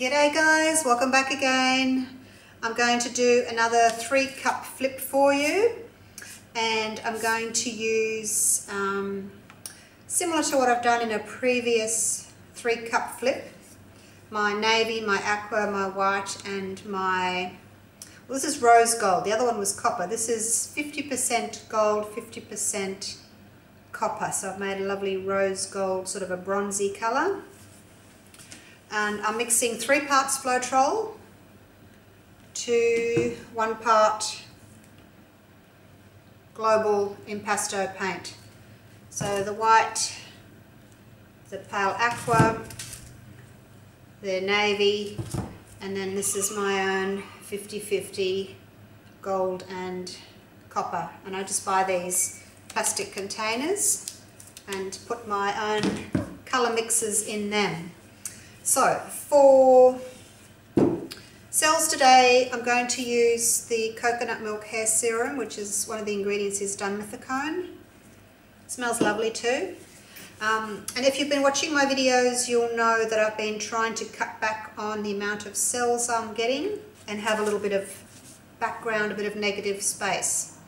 G'day guys, welcome back again. I'm going to do another 3-cup flip for you, and I'm going to use similar to what I've done in a previous 3-cup flip, my navy, my aqua, my white, and my, well, this is rose gold. The other one was copper. This is 50% gold, 50% copper, so I've made a lovely rose gold, sort of a bronzy colour. And I'm mixing 3 parts floetrol to 1 part global impasto paint. So the white, the pale aqua, the navy, and then this is my own 50-50 gold and copper. And I just buy these plastic containers and put my own colour mixes in them. So for cells today, I'm going to use the coconut milk hair serum, which is one of the ingredients is dimethicone. It smells lovely too. And if you've been watching my videos, you'll know that I've been trying to cut back on the amount of cells I'm getting and have a little bit of background, a bit of negative space.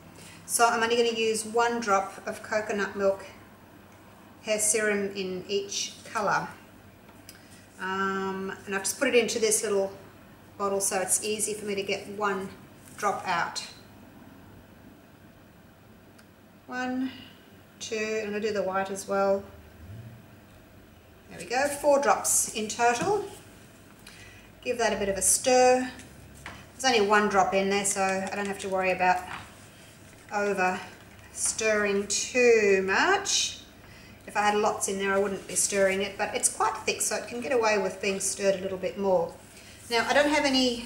So I'm only going to use 1 drop of coconut milk hair serum in each colour. And I've just put it into this little bottle so it's easy for me to get 1 drop out. 1, 2, and I'm going to do the white as well. There we go, 4 drops in total. Give that a bit of a stir. There's only 1 drop in there, so I don't have to worry about over stirring too much. If I had lots in there, I wouldn't be stirring it, but it's quite thick, so it can get away with being stirred a little bit more. Now, I don't have any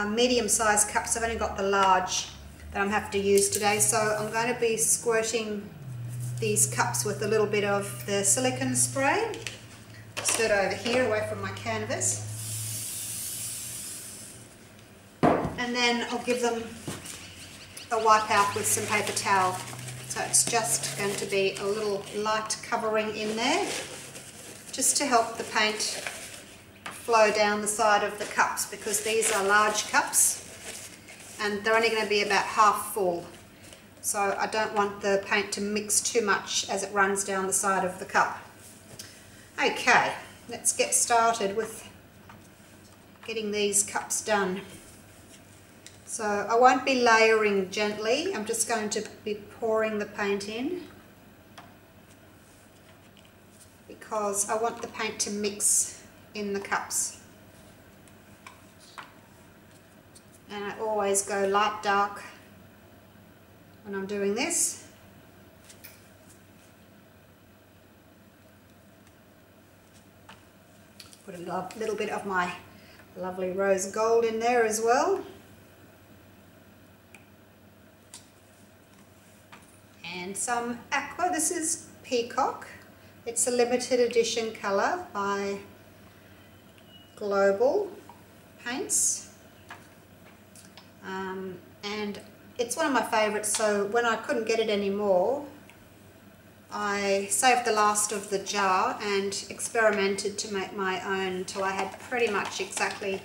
medium-sized cups. I've only got the large that I'm having to use today, so I'm going to be squirting these cups with a little bit of the silicone spray. Stir it over here, away from my canvas. And then I'll give them a wipe out with some paper towel. So it's just going to be a little light covering in there, just to help the paint flow down the side of the cups, because these are large cups and they're only going to be about half full. So I don't want the paint to mix too much as it runs down the side of the cup. Okay, let's get started with getting these cups done. So I won't be layering gently, I'm just going to be pouring the paint in because I want the paint to mix in the cups. And I always go light dark when I'm doing this. Put a little bit of my lovely rose gold in there as well. And some aqua. This is Peacock. It's a limited edition colour by Global Paints. And it's one of my favourites, so when I couldn't get it anymore, I saved the last of the jar and experimented to make my own until I had pretty much exactly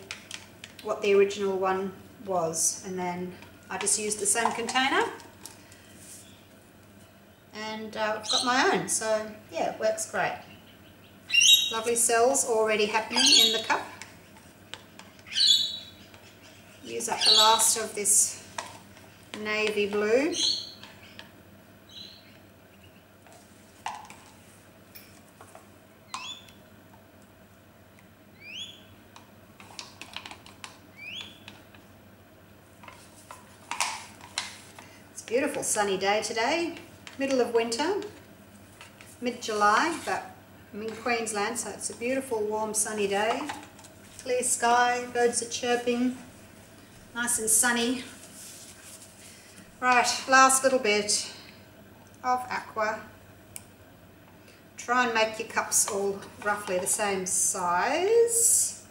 what the original one was. And then I just used the same container. And I've got my own, so yeah, it works great. Lovely cells already happening in the cup. Use up the last of this navy blue. It's a beautiful sunny day today. Middle of winter, mid-July, but I'm in Queensland, so it's a beautiful warm sunny day. Clear sky, birds are chirping, nice and sunny. Right, last little bit of aqua. Try and make your cups all roughly the same size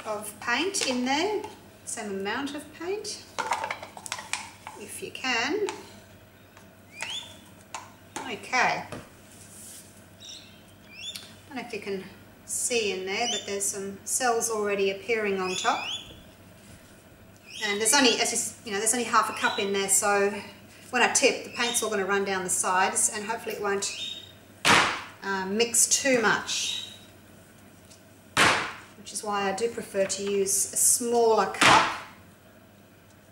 of paint in there, same amount of paint, if you can. Okay, I don't know if you can see in there, but there's some cells already appearing on top. And there's only, there's only half a cup in there, so when I tip, the paint's all going to run down the sides, and hopefully it won't mix too much. Which is why I do prefer to use a smaller cup.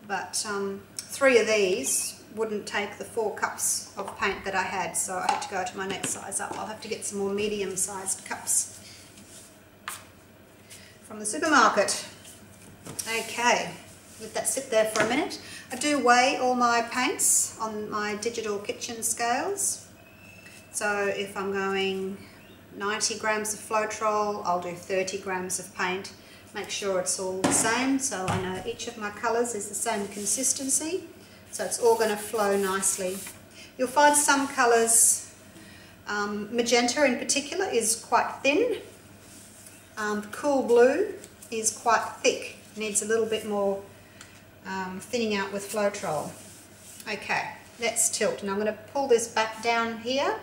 But 3 of these wouldn't take the 4 cups of paint that I had, so I had to go to my next size up. I'll have to get some more medium-sized cups from the supermarket. Okay, let that sit there for a minute. I do weigh all my paints on my digital kitchen scales. So if I'm going 90 grams of floetrol, I'll do 30 grams of paint. Make sure it's all the same, so I know each of my colours is the same consistency, so it's all going to flow nicely. You'll find some colours, magenta in particular is quite thin. Cool blue is quite thick, needs a little bit more thinning out with floetrol. Okay, let's tilt. Now I'm going to pull this back down here,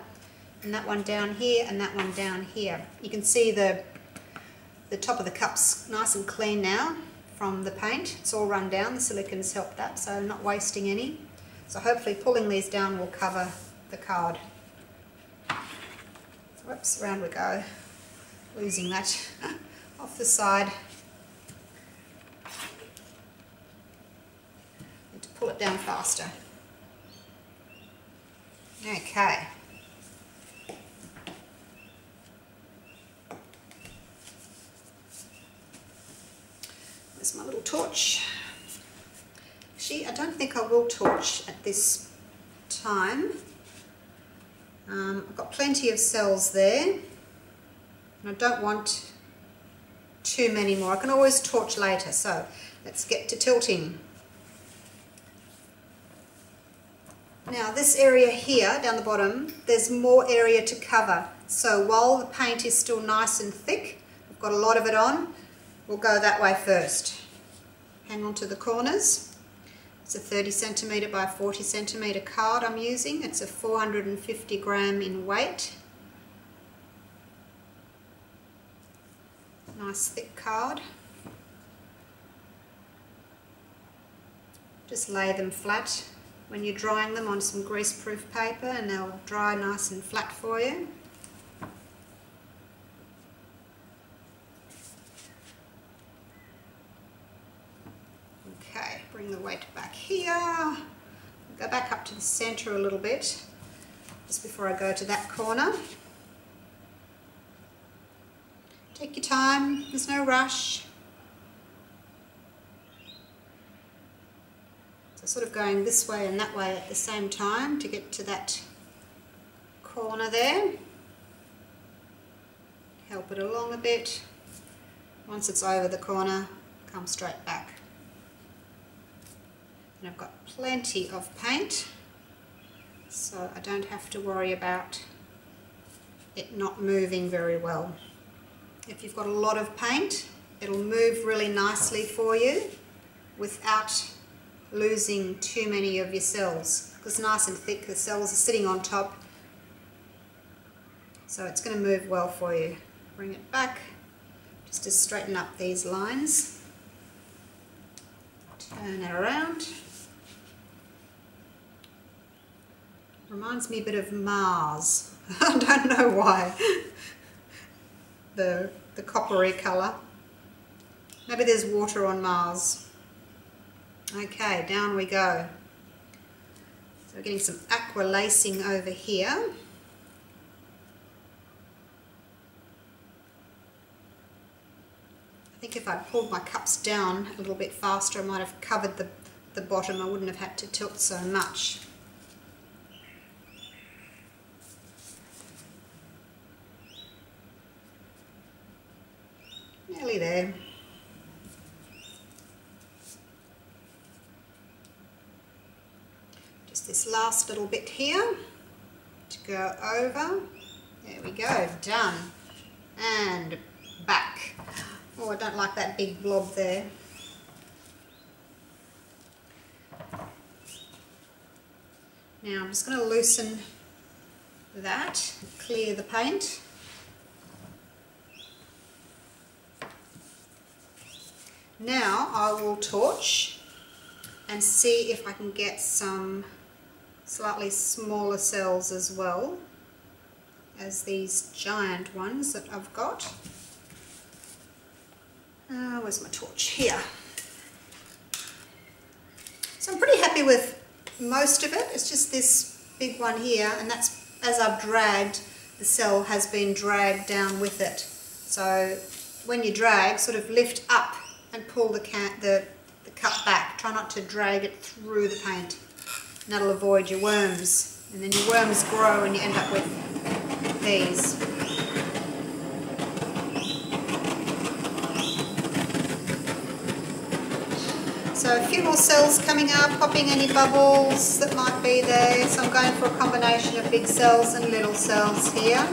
and that one down here, and that one down here. You can see the top of the cup's nice and clean now from the paint. It's all run down, the silicon's helped that, so I'm not wasting any. So hopefully pulling these down will cover the card. Whoops, around we go. Losing that off the side. Need to pull it down faster. Okay. There's my little torch. Actually, I don't think I will torch at this time. I've got plenty of cells there, and I don't want too many more. I can always torch later, so let's get to tilting. Now this area here down the bottom, there's more area to cover, so while the paint is still nice and thick, I've got a lot of it on, we'll go that way first. Hang on to the corners. It's a 30 centimetre by 40 centimetre card I'm using. It's a 450 gram in weight. Nice thick card. Just lay them flat when you're drying them on some greaseproof paper, and they'll dry nice and flat for you. Okay, bring the weight back here. Go back up to the centre a little bit, just before I go to that corner. Take your time, there's no rush. So sort of going this way and that way at the same time to get to that corner there. Help it along a bit. Once it's over the corner, come straight back. And I've got plenty of paint, so I don't have to worry about it not moving very well. If you've got a lot of paint, it'll move really nicely for you without losing too many of your cells, because it's nice and thick, the cells are sitting on top, so it's going to move well for you. Bring it back just to straighten up these lines. Turn it around. Reminds me a bit of Mars. I don't know why. The coppery colour. Maybe there's water on Mars. Okay, down we go. So we're getting some aqua lacing over here. I think if I'd pulled my cups down a little bit faster, I might have covered the bottom. I wouldn't have had to tilt so much. Nearly there. Just this last little bit here to go over. There we go, done. And back. Oh, I don't like that big blob there. Now I'm just going to loosen that, clear the paint. Now I will torch and see if I can get some slightly smaller cells as well as these giant ones that I've got. Where's my torch? Here. So I'm pretty happy with most of it. It's just this big one here, and that's as I've dragged, the cell has been dragged down with it. So when you drag, sort of lift up and pull the cup back. Try not to drag it through the paint, and that'll avoid your worms. And then your worms grow and you end up with these. So a few more cells coming up, popping any bubbles that might be there. So I'm going for a combination of big cells and little cells here.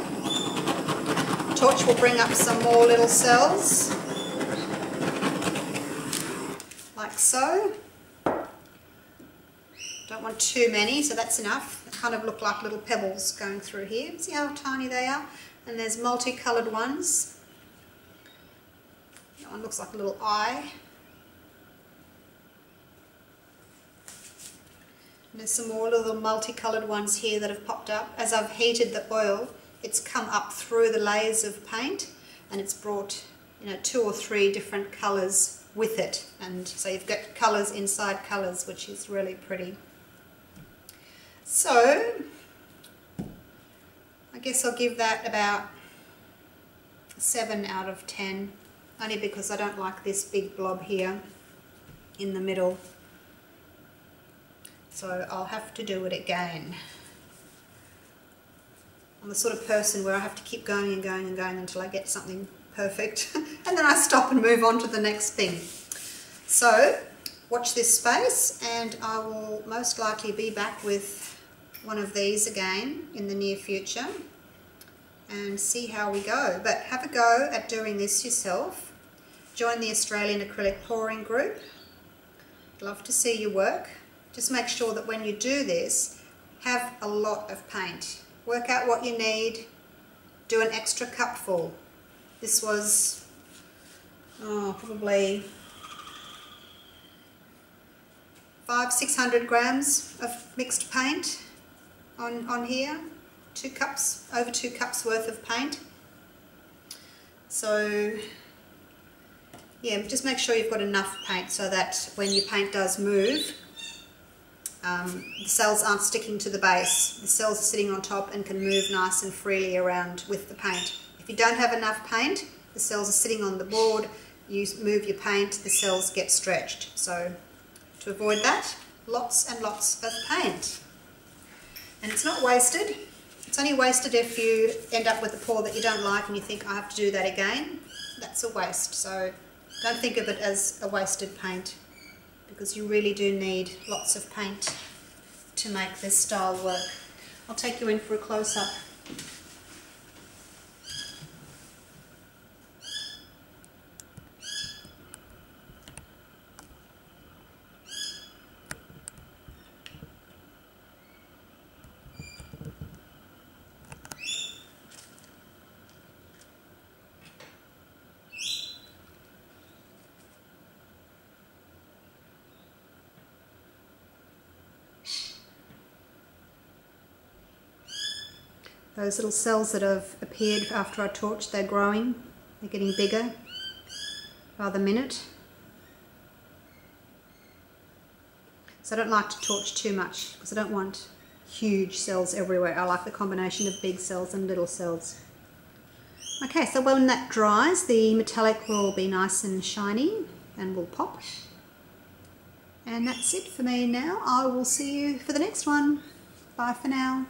Torch will bring up some more little cells, like so. Don't want too many, so that's enough. They kind of look like little pebbles going through here. See how tiny they are? And there's multicoloured ones. That one looks like a little eye. And there's some more little multicoloured ones here that have popped up. As I've heated the oil, it's come up through the layers of paint and it's brought, 2 or 3 different colours with it. And so you've got colours inside colours, which is really pretty. So I guess I'll give that about 7 out of 10, only because I don't like this big blob here in the middle. So I'll have to do it again. I'm the sort of person where I have to keep going and going and going until I get something perfect and then I stop and move on to the next thing. So watch this space and I will most likely be back with one of these again in the near future and see how we go. But have a go at doing this yourself. Join the Australian Acrylic Pouring Group. I'd love to see your work. Just make sure that when you do this, have a lot of paint. Work out what you need, do an extra cupful. This was probably 500-600 grams of mixed paint on here. 2 cups, over 2 cups worth of paint. So yeah, just make sure you've got enough paint so that when your paint does move, the cells aren't sticking to the base. The cells are sitting on top and can move nice and freely around with the paint. If you don't have enough paint, the cells are sitting on the board, you move your paint, the cells get stretched. So to avoid that, lots and lots of paint. And it's not wasted. It's only wasted if you end up with a pour that you don't like and you think, I have to do that again. That's a waste. So don't think of it as a wasted paint, because you really do need lots of paint to make this style work. I'll take you in for a close-up. Those little cells that have appeared after I torched, they're growing, they're getting bigger by the minute. So I don't like to torch too much because I don't want huge cells everywhere. I like the combination of big cells and little cells. Okay, so when that dries, the metallic will be nice and shiny and will pop. And that's it for me now. I will see you for the next one. Bye for now.